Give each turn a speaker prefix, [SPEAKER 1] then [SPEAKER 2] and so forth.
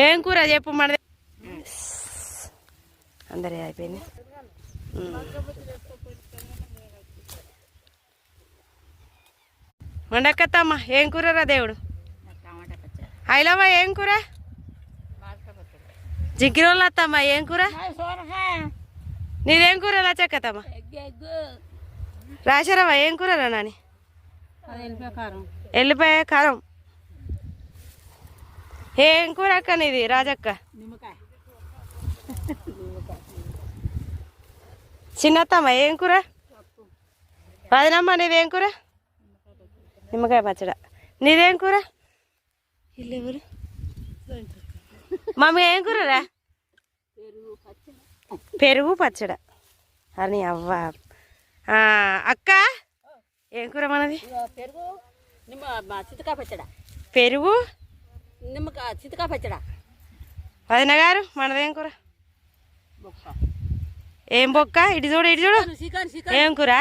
[SPEAKER 1] ఏం కూర చెప్పు మనది. అందరే అయిపోయింది. వండక్కత్తమ్మ ఏం కూరరా దేవుడు. హైలవ్వ ఏం కూర. జిగ్గిరోళ్ళు అత్తమ్మ ఏం కూర. నీదేం కూర లచ్చక్కత్తమ్మ. రాశారవ్వ ఏం కూరరా నాని. ఎల్లిపాయ కారం. ఏం కూర అక్క నీది రాజక్క. చిన్నత్తమ్మ ఏం కూర. వదినమ్మ నీదేం కూర. నిమ్మకాయ పచ్చడ. నీదేం కూర. వీళ్ళెవరు. మమ్మీ ఏం కూరరా. పెరుగు పచ్చడ అని అవ్వ. అక్క ఏం కూర మనది. పెరుగు
[SPEAKER 2] నిమ్మకాయ చింతకాయ పచ్చడ.
[SPEAKER 1] వదిన గారు మనదేం కూర. ఏం బొక్క. ఇటు చూడు ఇటు చూడు. ఏం కూర.